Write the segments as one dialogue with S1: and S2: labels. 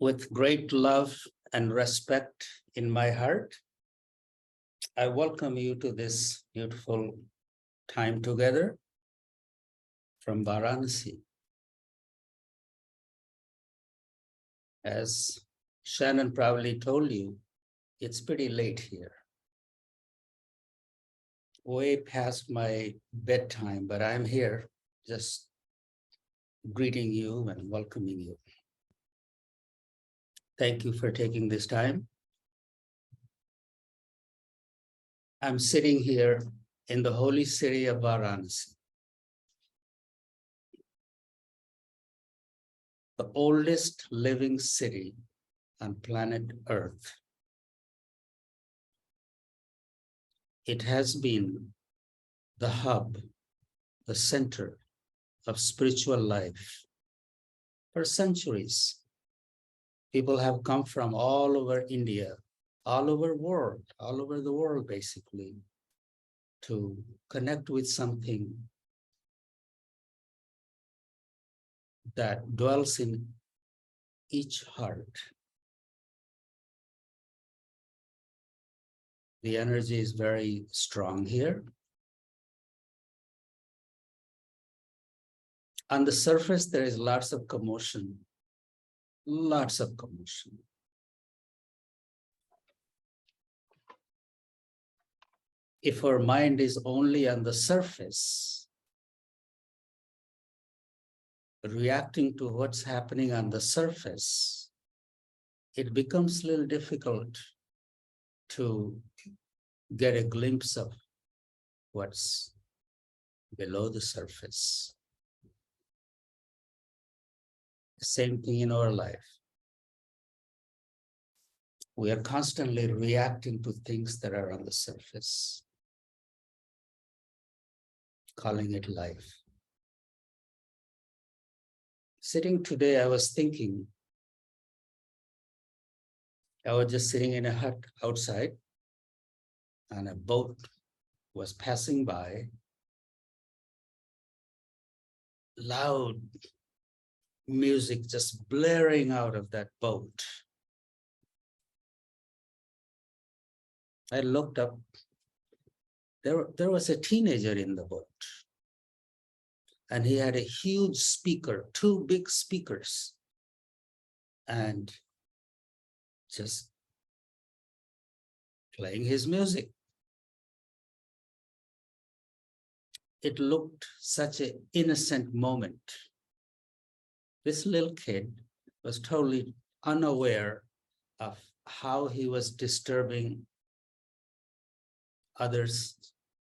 S1: With great love and respect in my heart, I welcome you to this beautiful time together from Varanasi. As Shannon probably told you, it's pretty late here. Way past my bedtime, but I'm here just greeting you and welcoming you. Thank you for taking this time. I'm sitting here in the holy city of Varanasi, the oldest living city on planet Earth. It has been the hub, the center of spiritual life for centuries. People have come from all over India, all over the world, basically, to connect with something that dwells in each heart. The energy is very strong here. On the surface, there is lots of commotion. Lots of commotion. If our mind is only on the surface, reacting to what's happening on the surface, it becomes a little difficult to get a glimpse of what's below the surface. Same thing in our life. We are constantly reacting to things that are on the surface, calling it life. Sitting today, I was thinking, I was just sitting in a hut outside, and a boat was passing by. Loud music just blaring out of that boat. I looked up. There was a teenager in the boat. And he had a huge speaker, 2 big speakers, and just playing his music. It looked such an innocent moment. This little kid was totally unaware of how he was disturbing others'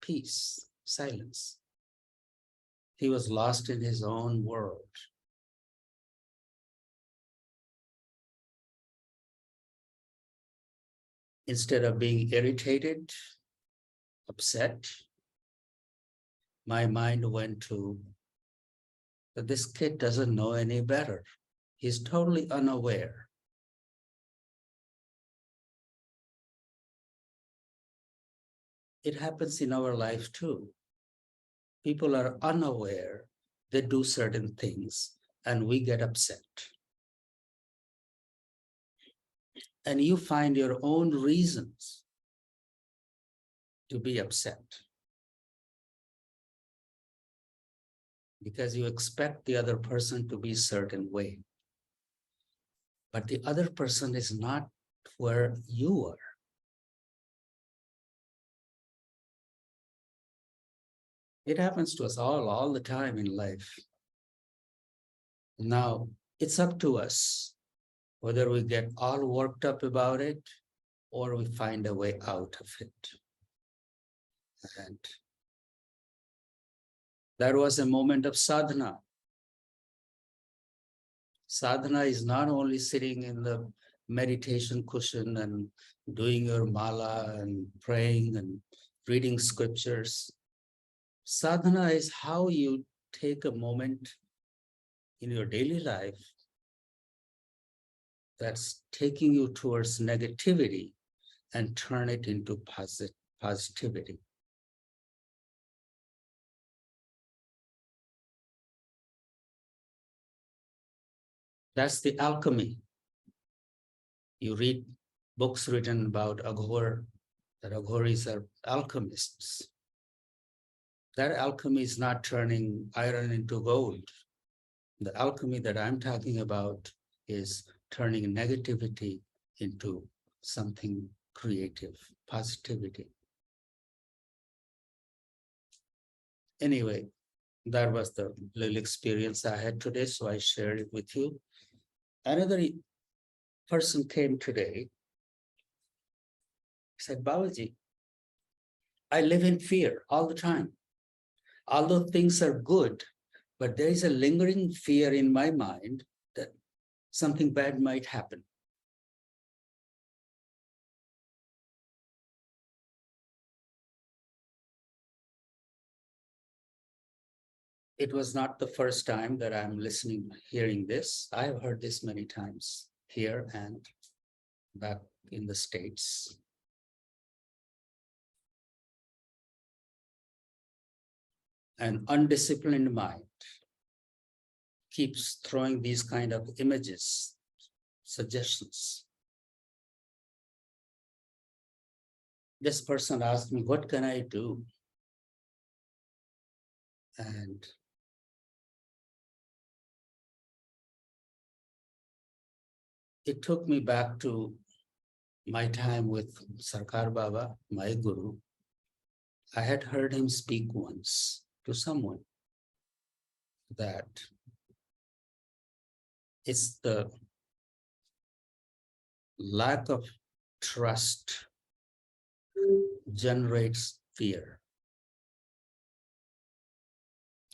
S1: peace, silence. He was lost in his own world. Instead of being irritated, upset, my mind went to that this kid doesn't know any better. He's totally unaware. It happens in our life too. People are unaware, they do certain things, and we get upset. And you find your own reasons to be upset, because you expect the other person to be a certain way. But the other person is not where you are. It happens to us all the time in life. Now, it's up to us whether we get all worked up about it or we find a way out of it. And that was a moment of sadhana. Sadhana is not only sitting in the meditation cushion and doing your mala and praying and reading scriptures. Sadhana is how you take a moment in your daily life that's taking you towards negativity and turn it into positivity. That's the alchemy You read books written about Aghor, that Aghoris are alchemists. That alchemy is not turning iron into gold. The alchemy that I'm talking about is turning negativity into something creative, positivity. Anyway, that was the little experience I had today, so I shared it with you. Another person came today, said, Babaji, I live in fear all the time. Although things are good, but there is a lingering fear in my mind that something bad might happen. It was not the first time that I'm hearing this. I have heard this many times here and back in the States. An undisciplined mind keeps throwing these kind of images, suggestions. This person asked me, what can I do? And it took me back to my time with Sarkar Baba, my guru. I had heard him speak once to someone that it's the lack of trust generates fear.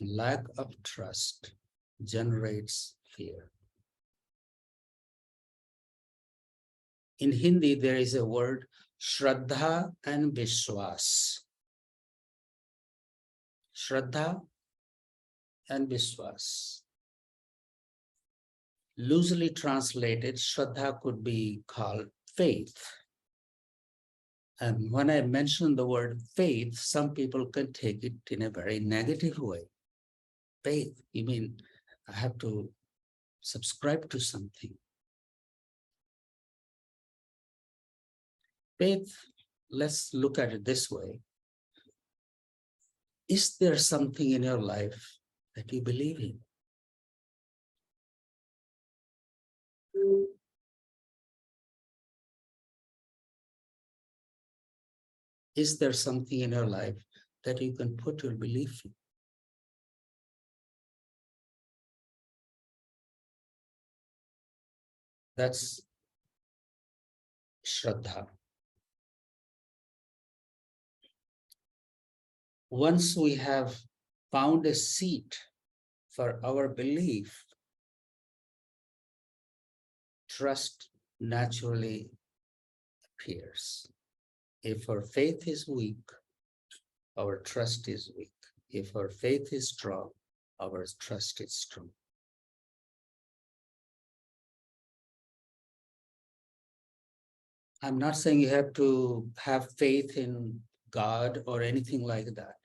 S1: Lack of trust generates fear. In Hindi, there is a word, Shraddha and Vishwas. Shraddha and Vishwas. Loosely translated, Shraddha could be called faith. And when I mention the word faith, some people can take it in a very negative way. Faith, you mean I have to subscribe to something. Faith, let's look at it this way. Is there something in your life that you believe in? Is there something in your life that you can put your belief in? That's Shraddha. Once we have found a seat for our belief, trust naturally appears. If our faith is weak, our trust is weak. If our faith is strong, our trust is strong. I'm not saying you have to have faith in God or anything like that,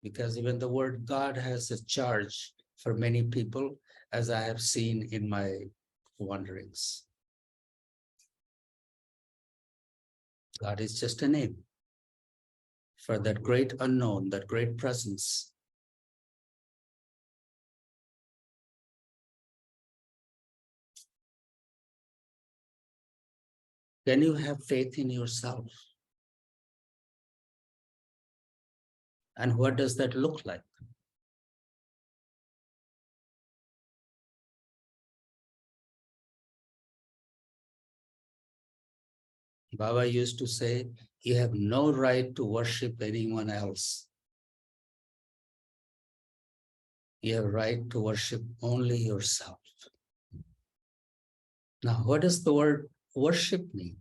S1: because even the word God has a charge for many people, as I have seen in my wanderings. God is just a name for that great unknown, that great presence. Can you have faith in yourself? And what does that look like? Baba used to say, you have no right to worship anyone else. You have right to worship only yourself. Now, what does the word worship mean?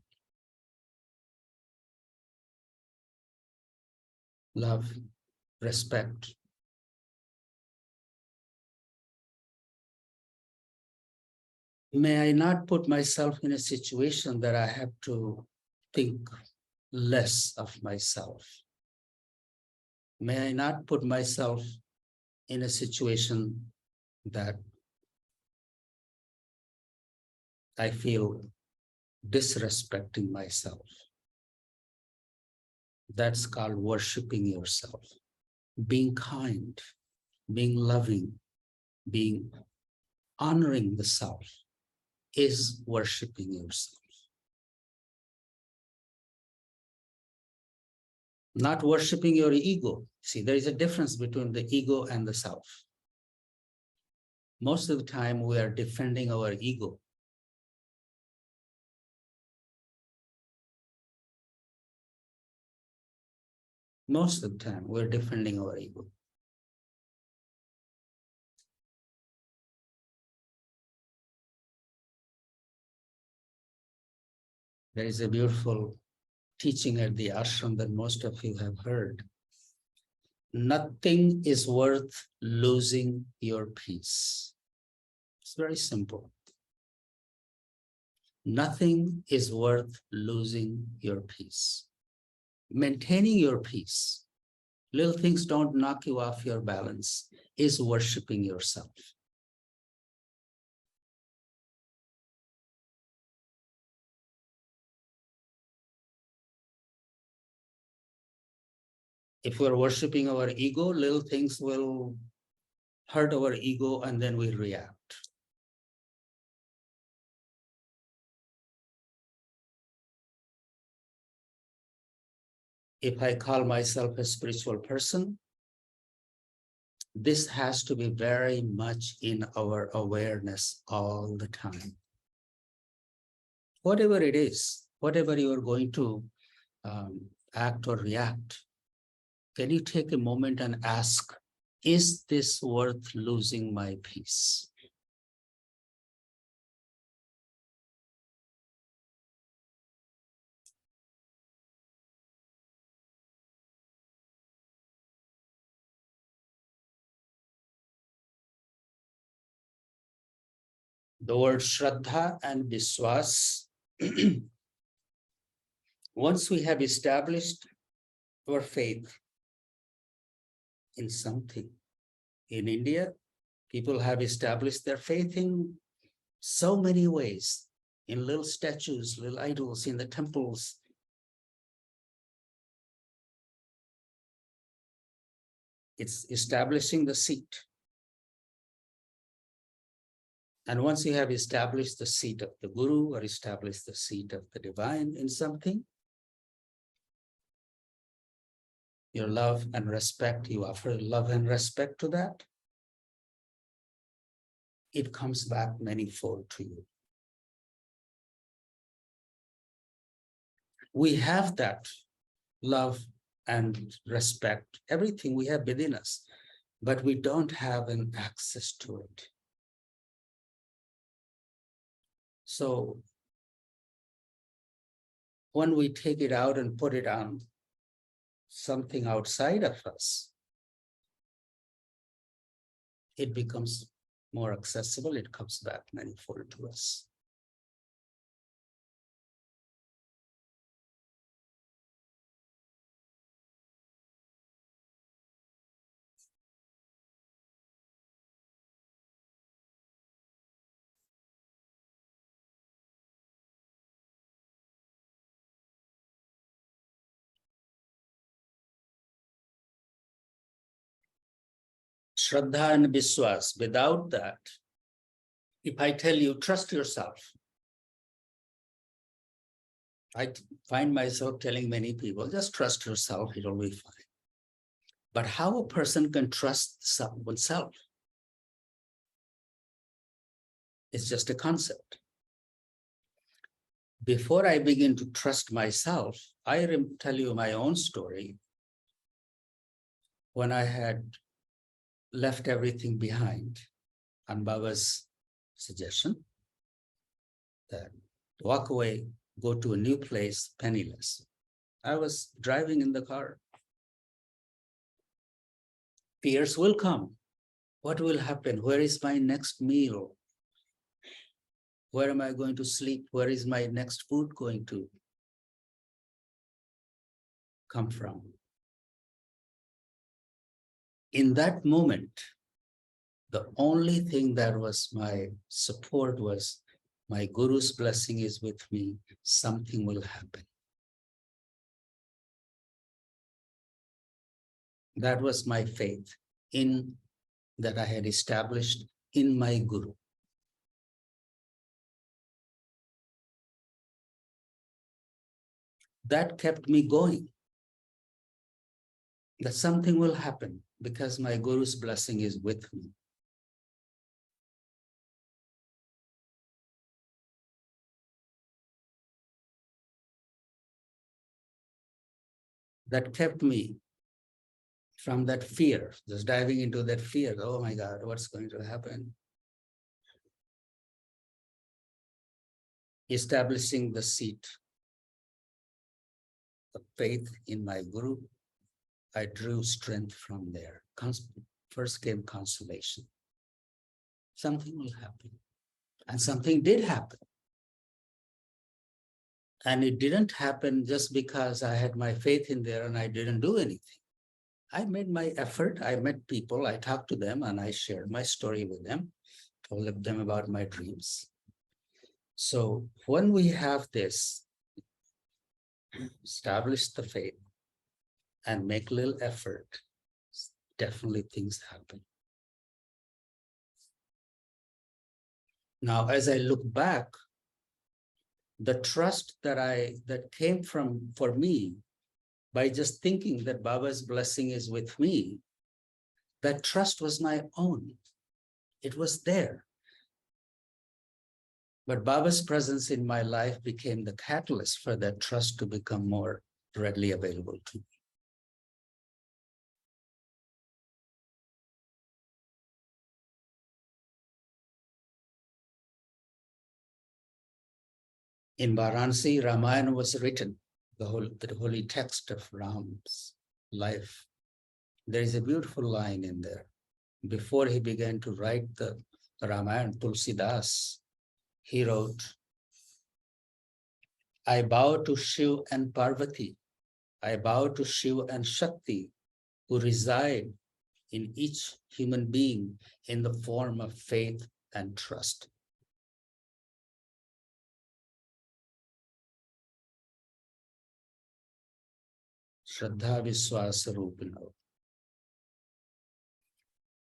S1: Love, respect. May I not put myself in a situation that I have to think less of myself. May I not put myself in a situation that I feel disrespecting myself. That's called worshiping yourself. Being kind, being loving, being honoring the self is worshiping yourself. Not worshiping your ego. See, there is a difference between the ego and the self. Most of the time, we are defending our ego. Most of the time, we're defending our ego. There is a beautiful teaching at the ashram that most of you have heard. Nothing is worth losing your peace. It's very simple. Nothing is worth losing your peace. Maintaining your peace, little things don't knock you off your balance, is worshiping yourself. If we're worshiping our ego, little things will hurt our ego and then we react. If I call myself a spiritual person, this has to be very much in our awareness all the time. Whatever it is, whatever you are going to act or react, can you take a moment and ask, is this worth losing my peace? The word Shraddha and Vishwas, once we have established our faith in something, in India, people have established their faith in so many ways, in little statues, little idols, in the temples. It's establishing the seat. And once you have established the seat of the Guru or established the seat of the divine in something, your love and respect, you offer love and respect to that, it comes back manifold to you. We have that love and respect, everything we have within us, but we don't have an access to it. So when we take it out and put it on something outside of us, it becomes more accessible, it comes back manifold to us. Shraddha and Vishwas, without that, if I tell you, trust yourself, I find myself telling many people, just trust yourself, it'll be fine. But how a person can trust oneself? It's just a concept. Before I begin to trust myself, I tell you my own story. When I had left everything behind on Baba's suggestion that walk away, go to a new place, penniless. I was driving in the car. Fears will come. What will happen? Where is my next meal? Where am I going to sleep? Where is my next food going to come from? In that moment, the only thing that was my support was My Guru's blessing is with me. Something will happen. That was my faith in that I had established in my Guru. That kept me going. That something will happen because my Guru's blessing is with me. That kept me from that fear, just diving into that fear. Oh my God, what's going to happen? Establishing the seat of faith in my Guru, I drew strength from there. First came consolation. Something will happen. And something did happen. And it didn't happen just because I had my faith in there and I didn't do anything. I made my effort. I met people, I talked to them, and I shared my story with them, told them about my dreams. So when we have this, establish the faith and make little effort, definitely things happen. Now, as I look back, the trust that came from for me by just thinking that Baba's blessing is with me, that trust was my own. It was there. But Baba's presence in my life became the catalyst for that trust to become more readily available to me. In Varanasi, Ramayana was written, the holy text of Ram's life. There is a beautiful line in there. Before he began to write the Ramayana, Tulsidas, he wrote, I bow to Shiv and Parvati. I bow to Shiv and Shakti, who reside in each human being in the form of faith and trust. Shraddha Vishwas Rupino.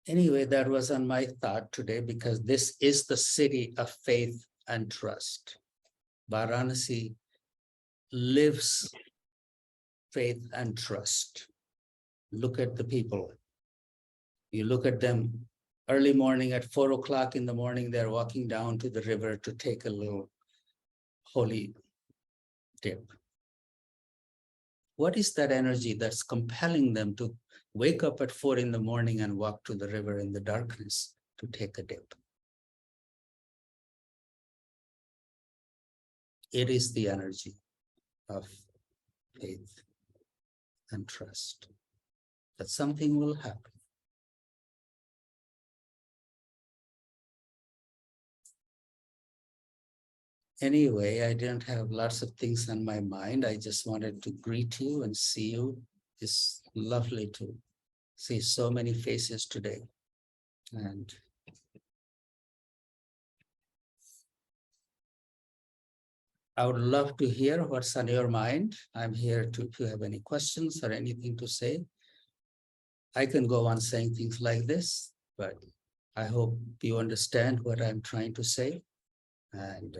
S1: Anyway, that was on my thought today because this is the city of faith and trust. Varanasi lives faith and trust. Look at the people. You look at them early morning at 4 o'clock in the morning, they're walking down to the river to take a little holy dip. What is that energy that's compelling them to wake up at 4 in the morning and walk to the river in the darkness to take a dip? It is the energy of faith and trust that something will happen. Anyway, I didn't have lots of things on my mind. I just wanted to greet you and see you. It's lovely to see so many faces today. And I would love to hear what's on your mind. I'm here if you have any questions or anything to say. I can go on saying things like this, but I hope you understand what I'm trying to say. And